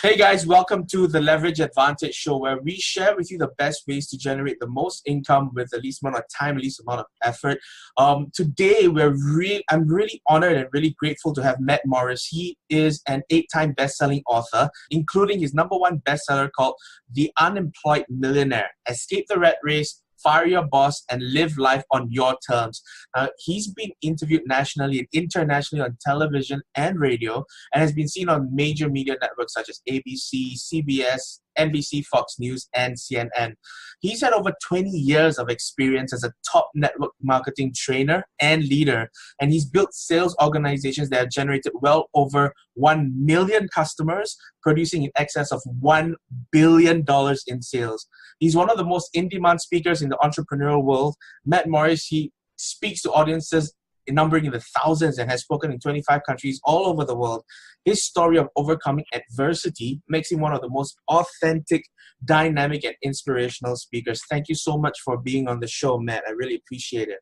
Hey guys, welcome to the Leverage Advantage show where we share with you the best ways to generate the most income with the least amount of time, least amount of effort. Today, I'm really honored and really grateful to have Matt Morris. He is an 8-time best-selling author, including his #1 bestseller called The Unemployed Millionaire. Escape the rat race, fire your boss, and live life on your terms. He's been interviewed nationally and internationally on television and radio, and has been seen on major media networks such as ABC, CBS, NBC, Fox News, and CNN. He's had over 20 years of experience as a top network marketing trainer and leader, and he's built sales organizations that have generated well over 1 million customers, producing in excess of $1 billion in sales. He's one of the most in-demand speakers in the entrepreneurial world. Matt Morris, he speaks to audiences numbering in the thousands and has spoken in 25 countries all over the world. His story of overcoming adversity makes him one of the most authentic, dynamic, and inspirational speakers. Thank you so much for being on the show, Matt. I really appreciate it.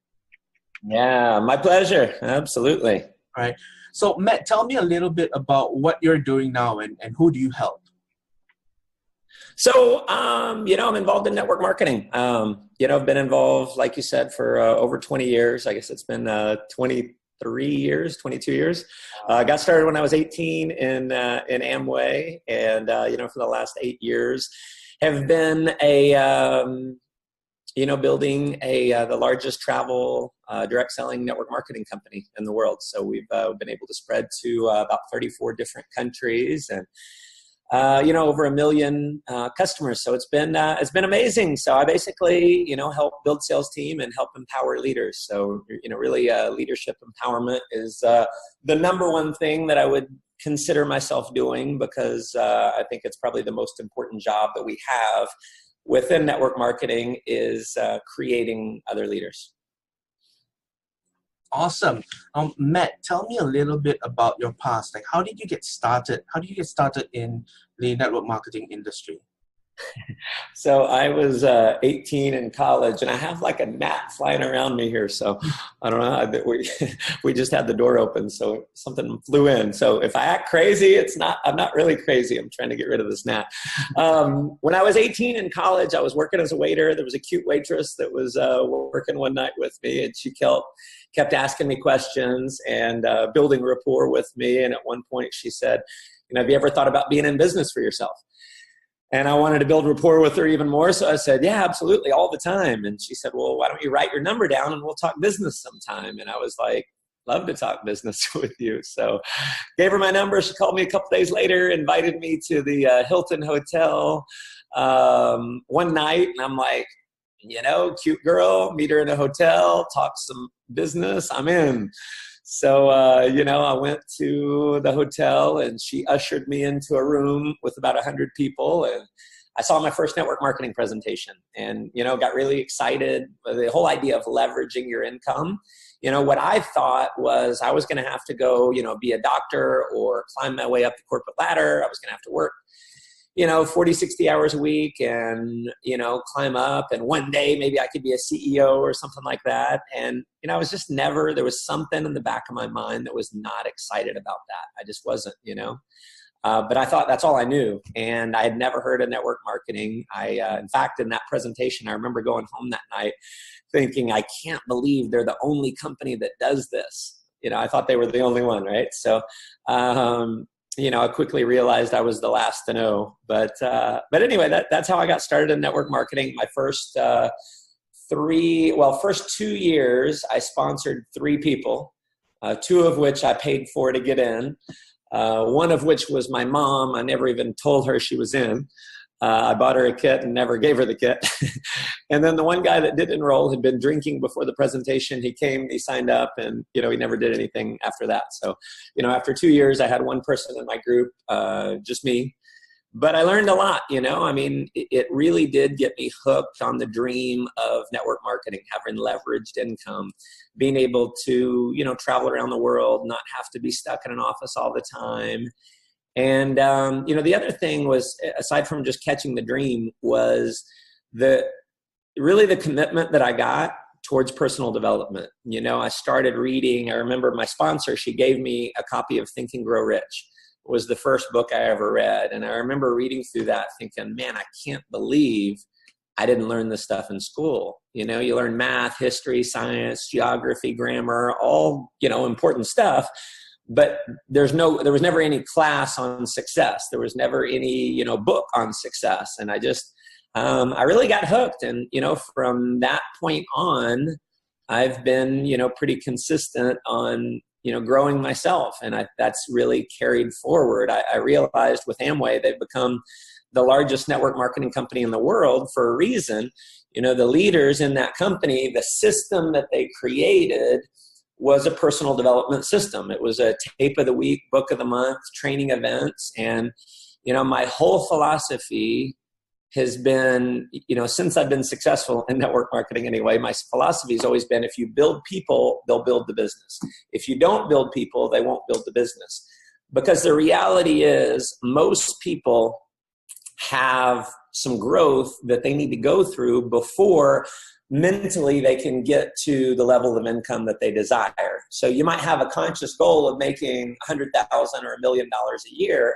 Yeah, my pleasure. Absolutely. All right. So, Matt, tell me a little bit about what you're doing now and who do you help? So, I'm involved in network marketing. I've been involved, like you said, for over 20 years. I guess it's been 22 years. Got started when I was 18 in Amway, and for the last 8 years, have been building the largest travel direct selling network marketing company in the world. So we've been able to spread to about 34 different countries and over 1 million customers. So it's been amazing. So I basically, help build sales team and help empower leaders. So, really leadership empowerment is the #1 thing that I would consider myself doing, because I think it's probably the most important job that we have within network marketing is creating other leaders. Awesome. Matt, tell me a little bit about your past. Like, how did you get started? How did you get started in the network marketing industry? So I was 18 in college, and I have like a gnat flying around me here. So I don't know. We just had the door open, so something flew in. So if I act crazy, I'm not really crazy. I'm trying to get rid of this gnat. When I was 18 in college, I was working as a waiter. There was a cute waitress that was working one night with me, and she kept asking me questions and building rapport with me. And at one point she said, have you ever thought about being in business for yourself? And I wanted to build rapport with her even more. So I said, yeah, absolutely, all the time. And she said, well, why don't you write your number down and we'll talk business sometime? And I was like, love to talk business with you. So gave her my number. She called me a couple days later, invited me to the Hilton Hotel one night. And I'm like, cute girl, meet her in a hotel, talk some business, I'm in. So, I went to the hotel and she ushered me into a room with about 100 people, and I saw my first network marketing presentation and, got really excited. The whole idea of leveraging your income. What I thought was I was going to have to go, be a doctor or climb my way up the corporate ladder. I was going to have to work 40, 60 hours a week and, climb up. And one day maybe I could be a CEO or something like that. And, I was just there was something in the back of my mind that was not excited about that. I just wasn't, but I thought that's all I knew. And I had never heard of network marketing. In fact, in that presentation, I remember going home that night thinking, I can't believe they're the only company that does this. I thought they were the only one, right? So, I quickly realized I was the last to know. But anyway, that's how I got started in network marketing. My first 2 years, I sponsored 3 people, 2 of which I paid for to get in. One of which was my mom. I never even told her she was in. I bought her a kit and never gave her the kit. And then the one guy that did enroll had been drinking before the presentation. He came, he signed up, and, he never did anything after that. So, after 2 years, I had one person in my group, just me. But I learned a lot, it really did get me hooked on the dream of network marketing, having leveraged income, being able to, travel around the world, not have to be stuck in an office all the time. And, the other thing was, aside from just catching the dream, was the commitment that I got towards personal development. I started reading. I remember my sponsor, she gave me a copy of Think and Grow Rich, was the first book I ever read. And I remember reading through that thinking, man, I can't believe I didn't learn this stuff in school. You know, you learn math, history, science, geography, grammar, all, you know, important stuff. But there was never any class on success. There was never any, you know, book on success. And I really got hooked. And, you know, from that point on, I've been, you know, pretty consistent on, you know, growing myself. And that's really carried forward. I realized with Amway, they've become the largest network marketing company in the world for a reason. You know, the leaders in that company, the system that they created was a personal development system. It was a tape of the week, book of the month, training events. And, you know, my whole philosophy has been, you know, since I've been successful in network marketing anyway, my philosophy has always been, if you build people, they'll build the business. If you don't build people, they won't build the business. Because the reality is most people have some growth that they need to go through before mentally they can get to the level of income that they desire. So you might have a conscious goal of making $100,000 or $1 million a year,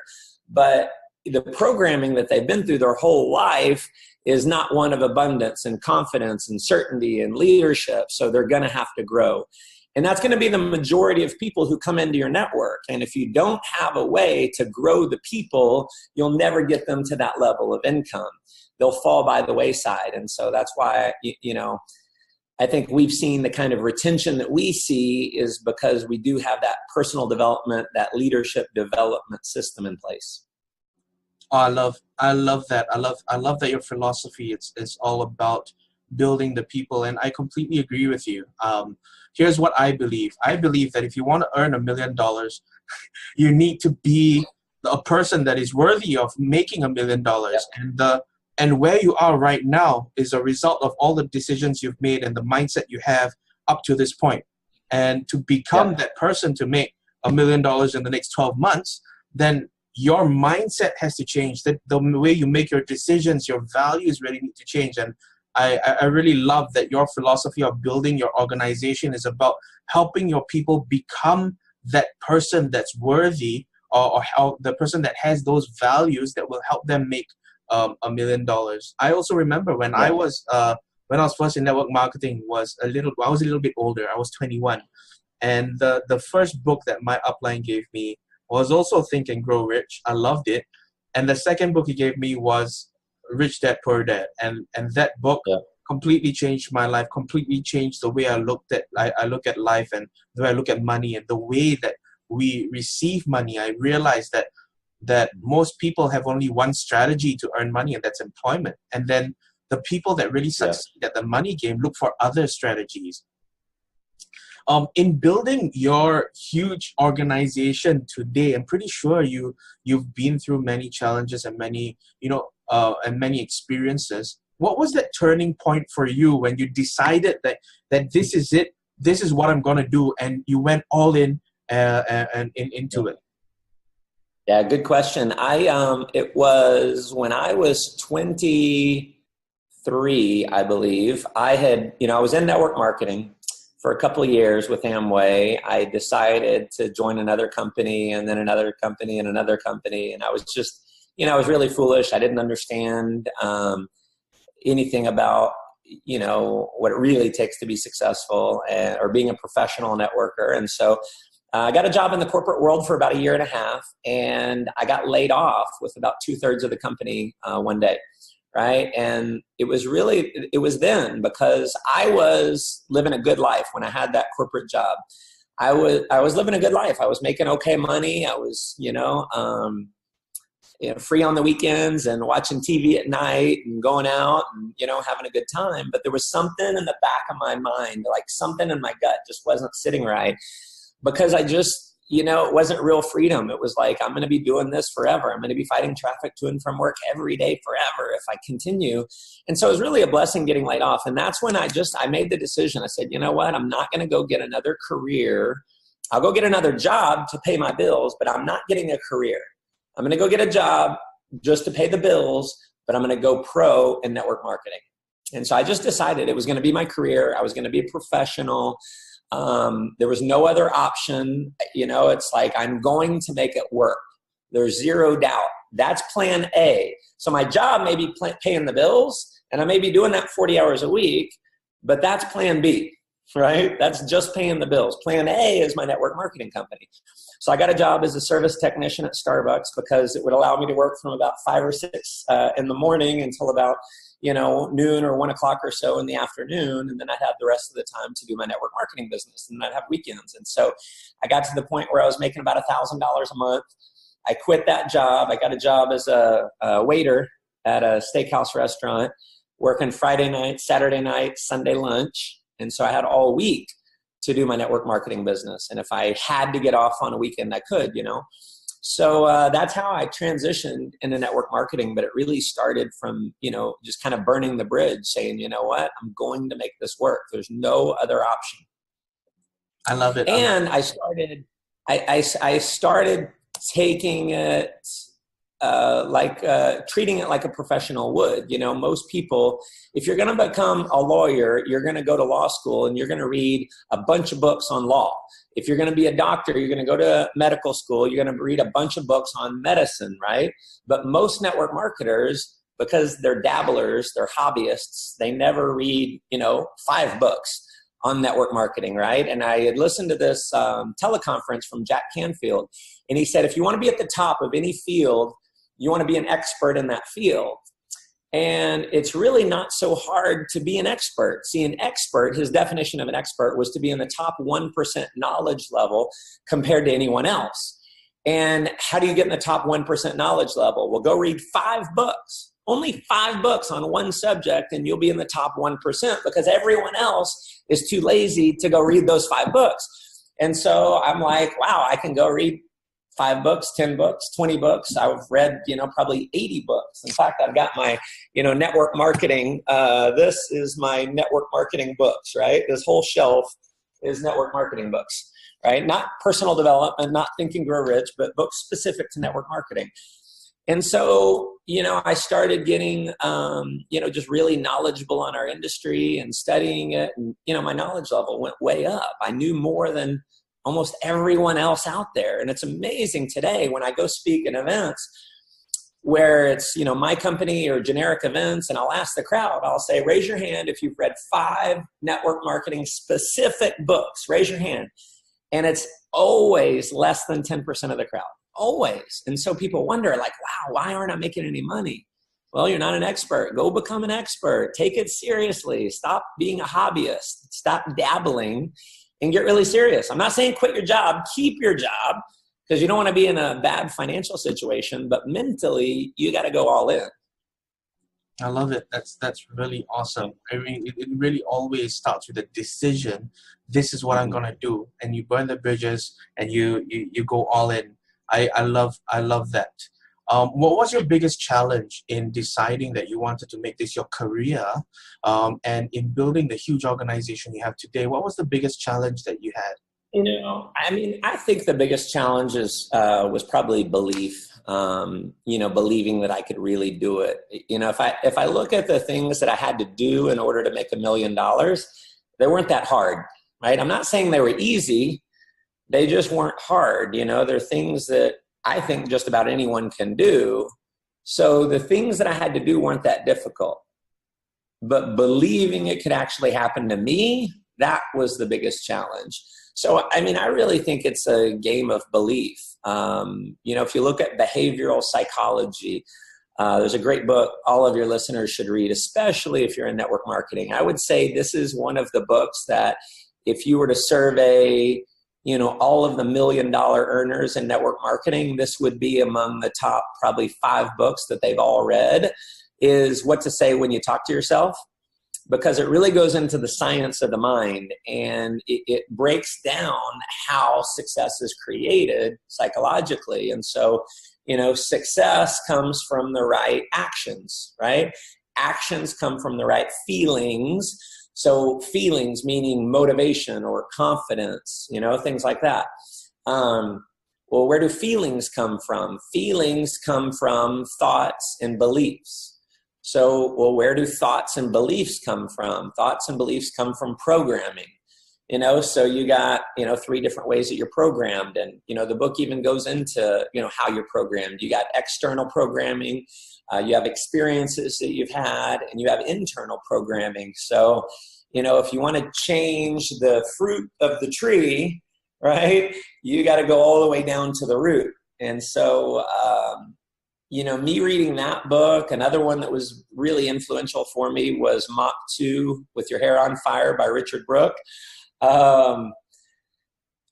but the programming that they've been through their whole life is not one of abundance and confidence and certainty and leadership. So they're going to have to grow. And that's going to be the majority of people who come into your network. And if you don't have a way to grow the people, you'll never get them to that level of income. They'll fall by the wayside. And so that's why, you know, I think we've seen the kind of retention that we see is because we do have that personal development, that leadership development system in place. Oh, I love that. I love that your philosophy it's all about building the people, and I completely agree with you. Here's what I believe. I believe that if you want to earn $1 million, you need to be a person that is worthy of making $1 million. Yep. And where you are right now is a result of all the decisions you've made and the mindset you have up to this point. And to become that person to make $1 million in the next 12 months, then your mindset has to change. The way you make your decisions, your values really need to change. And I really love that your philosophy of building your organization is about helping your people become that person that's worthy, or how the person that has those values that will help them make $1 million. I also remember when I was first in network marketing I was a little bit older. I was 21, and the first book that my upline gave me was also Think and Grow Rich. I loved it. And the second book he gave me was Rich Dad Poor Dad, and that book completely changed my life, completely changed the way I look at life and the way I look at money and the way that we receive money. I realized that most people have only one strategy to earn money, and that's employment. And then the people that really succeed at the money game look for other strategies. In building your huge organization today, I'm pretty sure you've been through many challenges and many experiences. What was that turning point for you when you decided that this is it, this is what I'm going to do, and you went all in into it? Yeah, good question. It was when I was 23, I believe. I was in network marketing for a couple of years with Amway. I decided to join another company and then another company and another company. And I was just, I was really foolish. I didn't understand anything about, what it really takes to be successful or being a professional networker. And so I got a job in the corporate world for about 1.5 years, and I got laid off with about 2/3 of the company one day. Right. And it was then, because I was living a good life when I had that corporate job. I was living a good life. I was making okay money. I was, free on the weekends and watching TV at night and going out and, having a good time. But there was something in the back of my mind, like something in my gut just wasn't sitting right, because I just, it wasn't real freedom. It was like, I'm going to be doing this forever. I'm going to be fighting traffic to and from work every day forever if I continue. And so it was really a blessing getting laid off. And that's when I made the decision. I said, you know what? I'm not going to go get another career. I'll go get another job to pay my bills, but I'm not getting a career. I'm going to go get a job just to pay the bills, but I'm going to go pro in network marketing. And so I just decided it was going to be my career. I was going to be a professional. There was no other option. It's like, I'm going to make it work. There's zero doubt. That's plan A. So my job may be paying the bills, and I may be doing that 40 hours a week, but that's plan B, right? That's just paying the bills. Plan A is my network marketing company. So I got a job as a service technician at Starbucks because it would allow me to work from about 5 or 6 in the morning until about noon or 1 o'clock or so in the afternoon. And then I'd have the rest of the time to do my network marketing business. And I'd have weekends. And so I got to the point where I was making about $1,000 a month. I quit that job. I got a job as a waiter at a steakhouse restaurant, working Friday night, Saturday night, Sunday lunch. And so I had all week to do my network marketing business. And if I had to get off on a weekend, I could, So that's how I transitioned into network marketing. But it really started from, just kind of burning the bridge, saying, you know what, I'm going to make this work. There's no other option. I love it. And I started taking it treating it like a professional would. Most people, if you're going to become a lawyer, you're going to go to law school and you're going to read a bunch of books on law. If you're going to be a doctor, you're going to go to medical school, you're going to read a bunch of books on medicine, right? But most network marketers, because they're dabblers, they're hobbyists, they never read, 5 books on network marketing, right? And I had listened to this teleconference from Jack Canfield, and he said, if you want to be at the top of any field, you want to be an expert in that field. And it's really not so hard to be an expert. See, an expert, his definition of an expert was to be in the top 1% knowledge level compared to anyone else. And how do you get in the top 1% knowledge level? Well, go read 5 books. Only 5 books on one subject, and you'll be in the top 1% because everyone else is too lazy to go read those 5 books. And so I'm like, wow, I can go read 5 books, 10 books, 20 books. I've read, probably 80 books. In fact, I've got my, network marketing. This is my network marketing books, right? This whole shelf is network marketing books, right? Not personal development, not Think and Grow Rich, but books specific to network marketing. And so, I started getting, just really knowledgeable on our industry and studying it. And, my knowledge level went way up. I knew more than almost everyone else out there. And it's amazing today when I go speak at events where it's, my company or generic events, and I'll ask the crowd, I'll say, raise your hand if you've read 5 network marketing specific books, raise your hand. And it's always less than 10% of the crowd, always. And so people wonder like, wow, why aren't I making any money? Well, you're not an expert. Go become an expert. Take it seriously. Stop being a hobbyist. Stop dabbling. And get really serious. I'm not saying quit your job, keep your job, because you don't want to be in a bad financial situation, but mentally, you got to go all in. I love it. That's really awesome. I mean, it really always starts with a decision. This is what I'm going to do. And you burn the bridges and you go all in. I love that. What was your biggest challenge in deciding that you wanted to make this your career, and in building the huge organization you have today? What was the biggest challenge that you had? I think the biggest challenge was probably belief. Believing that I could really do it. If I look at the things that I had to do in order to make $1 million, they weren't that hard, right? I'm not saying they were easy. They just weren't hard. They're things that I think just about anyone can do. So the things that I had to do weren't that difficult, but believing it could actually happen to me, that was the biggest challenge. So, I really think it's a game of belief. If you look at behavioral psychology, there's a great book all of your listeners should read, especially if you're in network marketing. I would say this is one of the books that if you were to survey all of the $1 million earners in network marketing, this would be among the top probably 5 books that they've all read, is What to Say When You Talk to Yourself, because it really goes into the science of the mind and it breaks down how success is created psychologically. And so, success comes from the right actions, right? Actions come from the right feelings. So feelings meaning motivation or confidence, things like that. Well, where do feelings come from? Feelings come from thoughts and beliefs. So, well, where do thoughts and beliefs come from? Thoughts and beliefs come from programming. So you got, 3 different ways that you're programmed. And, the book even goes into, how you're programmed. You got external programming, you have experiences that you've had, and you have internal programming. So, if you want to change the fruit of the tree, right, you got to go all the way down to the root. And so, me reading that book, another one that was really influential for me was Mach 2 With Your Hair on Fire by Richard Brooke. And,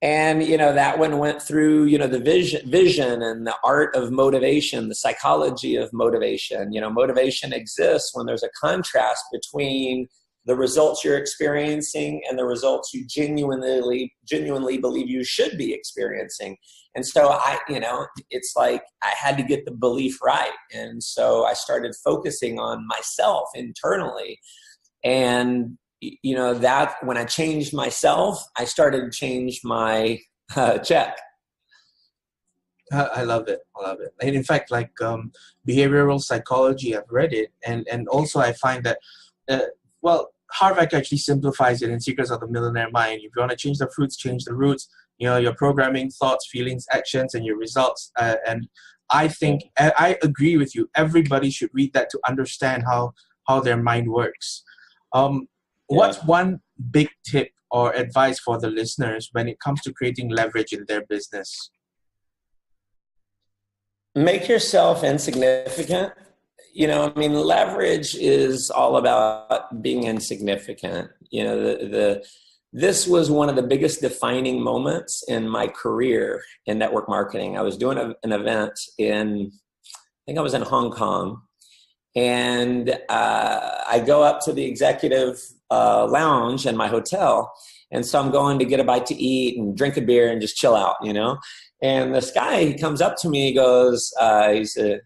that one went through, the vision and the art of motivation, the psychology of motivation. Motivation exists when there's a contrast between the results you're experiencing and the results you genuinely believe you should be experiencing. And so it's like I had to get the belief right. And so I started focusing on myself internally. And, that when I changed myself, I started to change my check. I love it. I love it. And in fact, like behavioral psychology, I've read it. And also I find that, Harvard actually simplifies it in Secrets of the Millionaire Mind. If you want to change the fruits, change the roots. Your programming, thoughts, feelings, actions, and your results. And I think, I agree with you. Everybody should read that to understand how their mind works. What's one big tip or advice for the listeners when it comes to creating leverage in their business? Make yourself insignificant. Leverage is all about being insignificant. This was one of the biggest defining moments in my career in network marketing. I was doing an event I think I was in Hong Kong, and I go up to the executive lounge in my hotel. And so I'm going to get a bite to eat and drink a beer and just chill out, And this guy, he comes up to me, he goes, he's a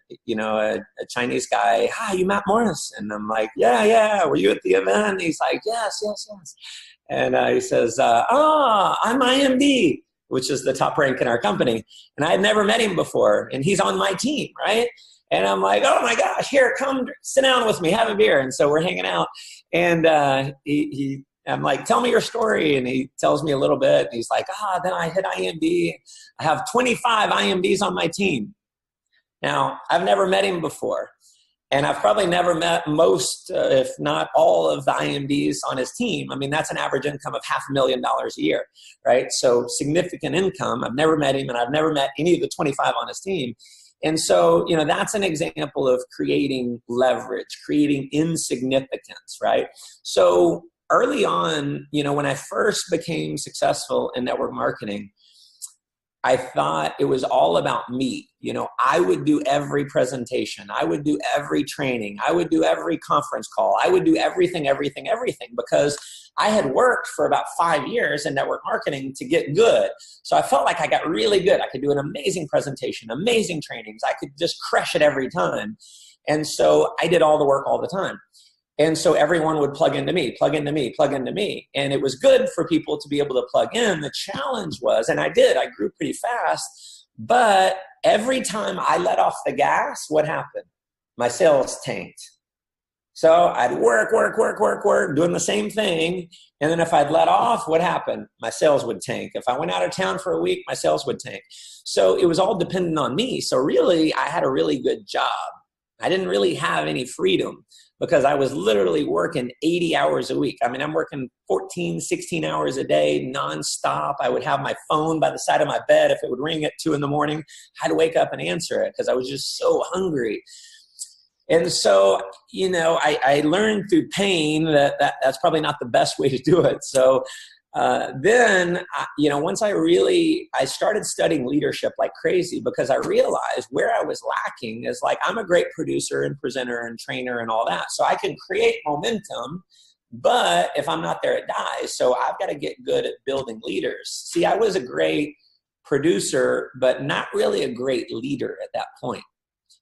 Chinese guy. Hi, you Matt Morris? And I'm like, yeah. Were you at the event? And he's like, yes. And he says, I'm IMD, which is the top rank in our company. And I had never met him before. And he's on my team, right? And I'm like, oh my gosh, here, come sit down with me, have a beer. And so we're hanging out. And I'm like, tell me your story. And he tells me a little bit. And he's like, then I hit IMD. I have 25 IMDs on my team. Now, I've never met him before. And I've probably never met most, if not all of the IMDs on his team. That's an average income of $500,000 a year, right? So significant income. I've never met him, and I've never met any of the 25 on his team. And so, that's an example of creating leverage, creating insignificance, right? So early on, when I first became successful in network marketing, I thought it was all about me. I would do every presentation. I would do every training. I would do every conference call. I would do everything, because I had worked for about 5 years in network marketing to get good. So I felt like I got really good. I could do an amazing presentation, amazing trainings. I could just crush it every time. And so I did all the work all the time. And so everyone would plug into me. And it was good for people to be able to plug in. The challenge was, and I grew pretty fast, but every time I let off the gas, what happened? My sales tanked. So I'd work, doing the same thing. And then if I'd let off, what happened? My sales would tank. If I went out of town for a week, my sales would tank. So it was all dependent on me. So really, I had a really good job. I didn't really have any freedom, because I was literally working 80 hours a week. I'm working 14, 16 hours a day, nonstop. I would have my phone by the side of my bed. If it would ring at 2 a.m, I'd wake up and answer it because I was just so hungry. And so, I learned through pain that's probably not the best way to do it. So then, once I started studying leadership like crazy, because I realized where I was lacking is like, I'm a great producer and presenter and trainer and all that. So I can create momentum, but if I'm not there, it dies. So I've got to get good at building leaders. See, I was a great producer, but not really a great leader at that point.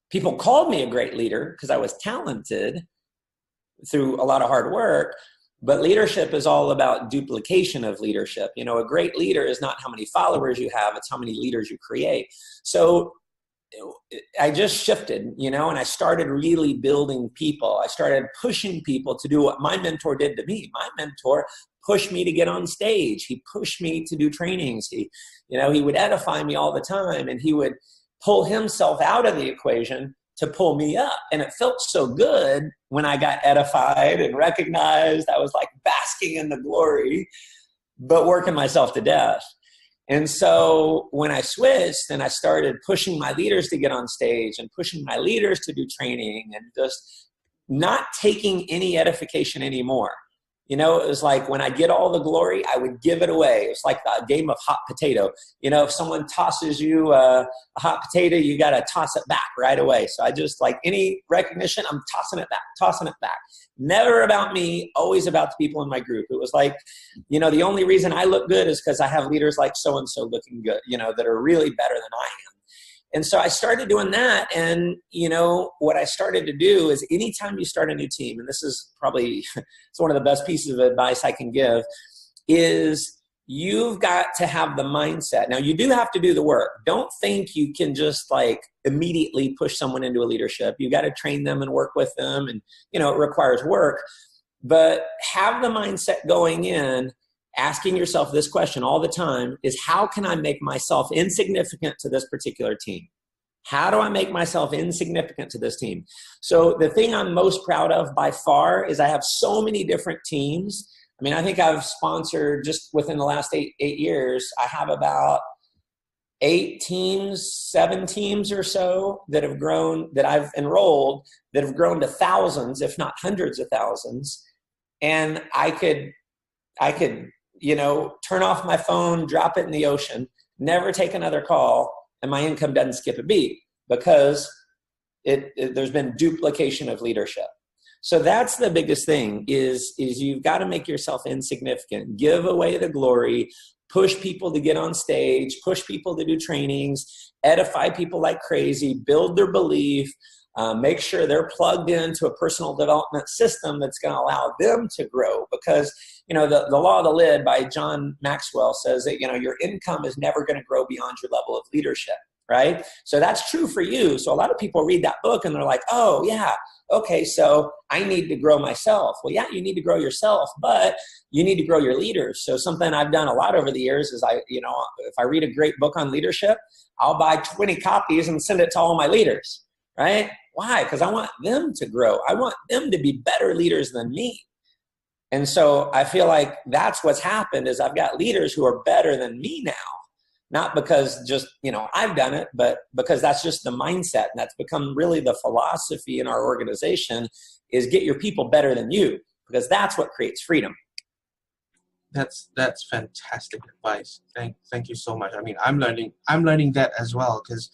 People called me a great leader because I was talented through a lot of hard work. But leadership is all about duplication of leadership. A great leader is not how many followers you have, it's how many leaders you create. So I just shifted, and I started really building people. I started pushing people to do what my mentor did to me. My mentor push me to get on stage. He pushed me to do trainings. He would edify me all the time, and he would pull himself out of the equation to pull me up. And it felt so good when I got edified and recognized. I was like basking in the glory, but working myself to death. And so when I switched and I started pushing my leaders to get on stage and pushing my leaders to do training and just not taking any edification anymore. It was like when I get all the glory, I would give it away. It's like a game of hot potato. If someone tosses you a hot potato, you got to toss it back right away. So I just, like, any recognition, I'm tossing it back. Never about me, always about the people in my group. It was like, the only reason I look good is because I have leaders like so-and-so looking good, that are really better than I am. And so I started doing that. And, what I started to do is anytime you start a new team, and this is probably, it's one of the best pieces of advice I can give, is you've got to have the mindset. Now, you do have to do the work. Don't think you can just immediately push someone into a leadership. You got to train them and work with them. And, it requires work. But have the mindset going in, asking yourself this question all the time is, how can I make myself insignificant to this particular team? How do I make myself insignificant to this team? So the thing I'm most proud of by far is I have so many different teams. I mean, I think I've sponsored, just within the last eight years, I have about 7 teams or so that have grown, that I've enrolled, that have grown to thousands, if not hundreds of thousands. And I could turn off my phone, drop it in the ocean, never take another call, and my income doesn't skip a beat because there's been duplication of leadership. So that's the biggest thing is you've got to make yourself insignificant, give away the glory, push people to get on stage, push people to do trainings, edify people like crazy, build their belief, make sure they're plugged into a personal development system that's going to allow them to grow. Because, the law of the lid by John Maxwell says that, your income is never going to grow beyond your level of leadership, right? So that's true for you. So a lot of people read that book and they're like, oh yeah, okay, so I need to grow myself. Well, yeah, you need to grow yourself, but you need to grow your leaders. So something I've done a lot over the years is if I read a great book on leadership, I'll buy 20 copies and send it to all my leaders, right? Why? Because I want them to grow. I want them to be better leaders than me. And so I feel like that's what's happened is I've got leaders who are better than me now, not because just, I've done it, but because that's just the mindset. And that's become really the philosophy in our organization is get your people better than you, because that's what creates freedom. That's fantastic advice. Thank you so much. I mean, I'm learning that as well, because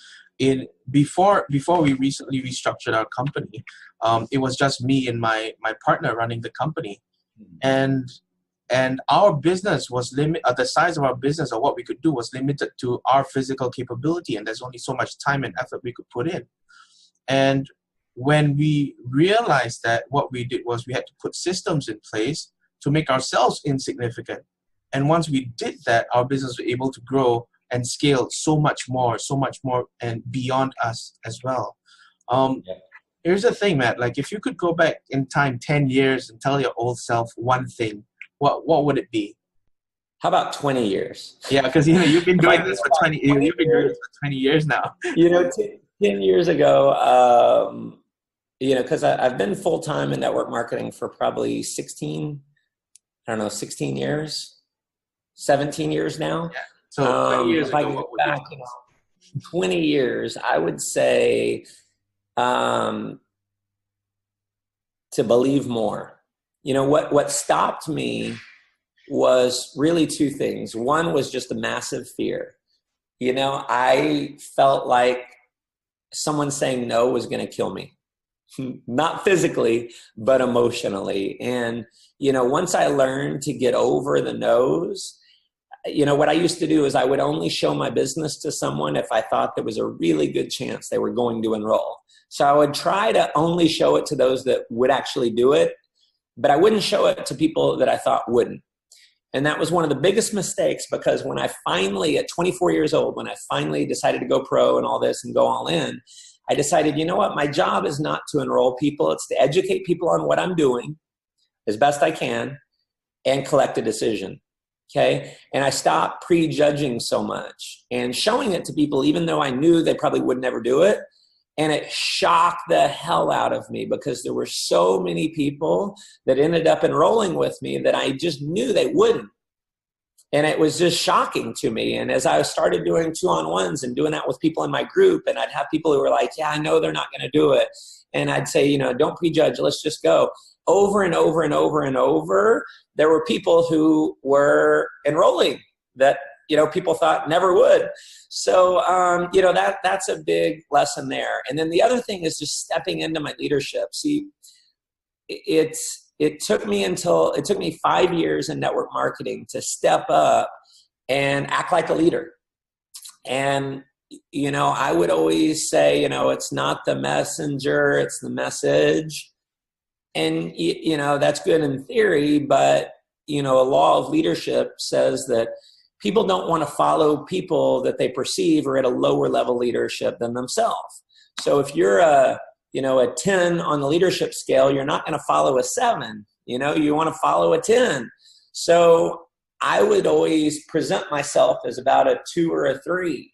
before we recently restructured our company, it was just me and my partner running the company, and our business was the size of our business or what we could do was limited to our physical capability, and there's only so much time and effort we could put in. And when we realized that, what we did was we had to put systems in place to make ourselves insignificant. And once we did that, our business was able to grow and scale so much more and beyond us as well. Here's the thing, Matt, like if you could go back in time 10 years and tell your old self one thing, what would it be? How about 20 years? Yeah, because you've been doing this for 20 years now. 10 years ago, because I've been full-time in network marketing for probably 16 years, 17 years now. Yeah. So 20 years if I go back 20 years, I would say to believe more. What stopped me was really two things. One was just a massive fear. I felt like someone saying no was going to kill me. Not physically, but emotionally. And, once I learned to get over the no's, what I used to do is I would only show my business to someone if I thought there was a really good chance they were going to enroll. So I would try to only show it to those that would actually do it, but I wouldn't show it to people that I thought wouldn't. And that was one of the biggest mistakes, because when I finally, at 24 years old, when I finally decided to go pro and all this and go all in, I decided, my job is not to enroll people. It's to educate people on what I'm doing as best I can and collect a decision. Okay. And I stopped prejudging so much and showing it to people, even though I knew they probably would never do it. And it shocked the hell out of me because there were so many people that ended up enrolling with me that I just knew they wouldn't. And it was just shocking to me. And as I started doing 2-on-1s and doing that with people in my group, and I'd have people who were like, yeah, I know they're not going to do it. And I'd say, don't prejudge, let's just go. Over and over and over and over, there were people who were enrolling that, people thought never would. So, that's a big lesson there. And then the other thing is just stepping into my leadership. See, it took me 5 years in network marketing to step up and act like a leader. And, I would always say, it's not the messenger, it's the message. And, that's good in theory, but, a law of leadership says that people don't want to follow people that they perceive are at a lower level leadership than themselves. So if you're a 10 on the leadership scale, you're not going to follow a 7. You want to follow a 10. So I would always present myself as about a 2 or a 3,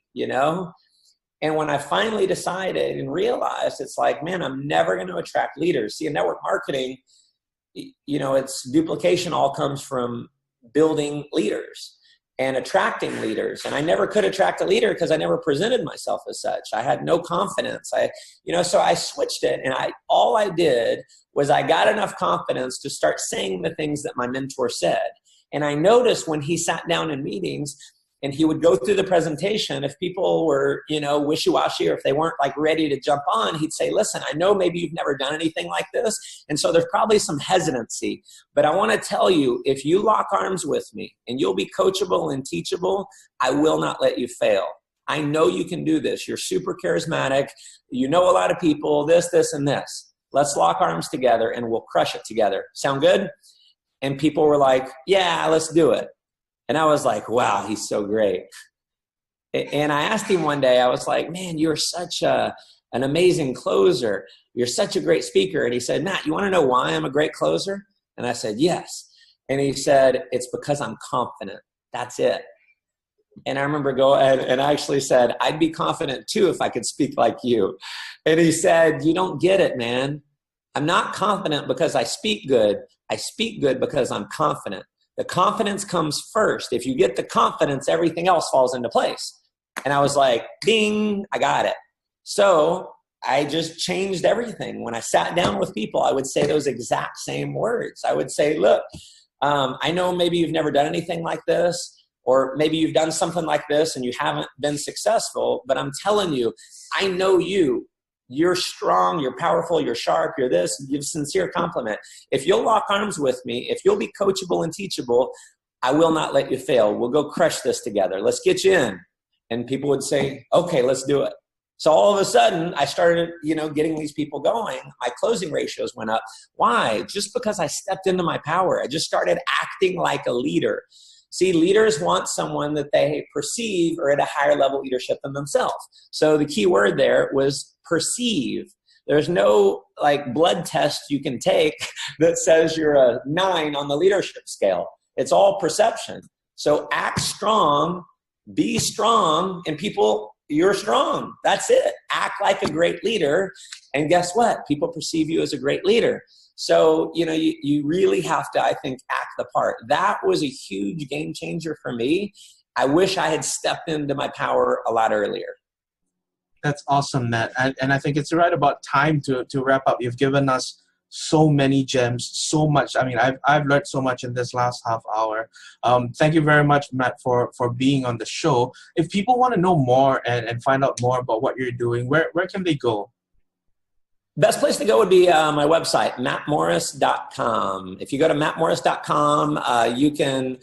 And when I finally decided and realized, it's like, man, I'm never going to attract leaders. See, in network marketing, it's duplication all comes from building leaders and attracting leaders. And I never could attract a leader because I never presented myself as such. I had no confidence. So I switched it, and all I did was I got enough confidence to start saying the things that my mentor said. And I noticed when he sat down in meetings and he would go through the presentation, if people were, wishy-washy, or if they weren't like ready to jump on, he'd say, listen, I know maybe you've never done anything like this. And so there's probably some hesitancy, but I want to tell you, if you lock arms with me and you'll be coachable and teachable, I will not let you fail. I know you can do this. You're super charismatic. You know a lot of people, this, and this. Let's lock arms together and we'll crush it together. Sound good? And people were like, yeah, let's do it. And I was like, wow, he's so great. And I asked him one day, I was like, man, you're such an amazing closer. You're such a great speaker. And he said, Matt, you want to know why I'm a great closer? And I said, yes. And he said, it's because I'm confident. That's it. And I remember going, and I actually said, I'd be confident too if I could speak like you. And he said, you don't get it, man. I'm not confident because I speak good. I speak good because I'm confident. The confidence comes first. If you get the confidence, everything else falls into place. And I was like, ding, I got it. So I just changed everything. When I sat down with people, I would say those exact same words. I would say, look, I know maybe you've never done anything like this, or maybe you've done something like this and you haven't been successful, but I'm telling you, I know you. You're strong, you're powerful, you're sharp, you're this, give sincere compliment. If you'll lock arms with me, if you'll be coachable and teachable, I will not let you fail. We'll go crush this together. Let's get you in. And people would say, okay, let's do it. So all of a sudden I started, getting these people going. My closing ratios went up. Why? Just because I stepped into my power. I just started acting like a leader. See, leaders want someone that they perceive are at a higher level leadership than themselves. So the key word there was perceive. There's no blood test you can take that says you're a 9 on the leadership scale. It's all perception. So act strong, be strong, and people, you're strong. That's it. Act like a great leader. And guess what? People perceive you as a great leader. So, you really have to, I think, act the part. That was a huge game changer for me. I wish I had stepped into my power a lot earlier. That's awesome, Matt. And I think it's right about time to wrap up. You've given us so many gems, so much. I mean, I've learned so much in this last half hour. Thank you very much, Matt, for being on the show. If people want to know more and find out more about what you're doing, where can they go? Best place to go would be my website, mattmorris.com. If you go to mattmorris.com, you can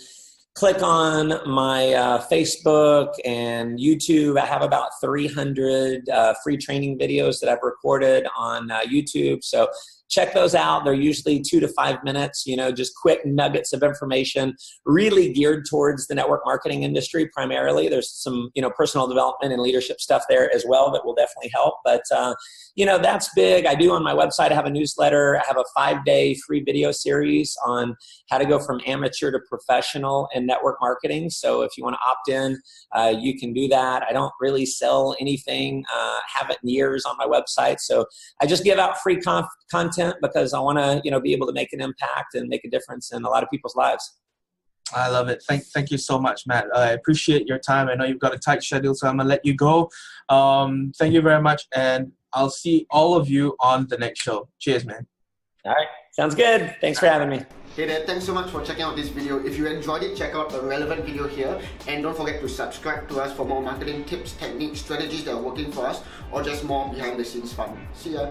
click on my Facebook and YouTube. I have about 300 free training videos that I've recorded on YouTube. So check those out. They're usually 2 to 5 minutes, just quick nuggets of information, really geared towards the network marketing industry primarily. There's some, personal development and leadership stuff there as well that will definitely help. But, that's big. I do on my website, I have a newsletter. I have a 5-day free video series on how to go from amateur to professional in network marketing. So if you want to opt in, you can do that. I don't really sell anything, haven't in years on my website. So I just give out free content because I want to, be able to make an impact and make a difference in a lot of people's lives. I love it. Thank you so much, Matt. I appreciate your time. I know you've got a tight schedule, so I'm going to let you go. Thank you very much, and I'll see all of you on the next show. Cheers, man. All right. Sounds good. Thanks for having me. Hey there, thanks so much for checking out this video. If you enjoyed it, check out the relevant video here, and don't forget to subscribe to us for more marketing tips, techniques, strategies that are working for us, or just more behind the scenes fun. See ya.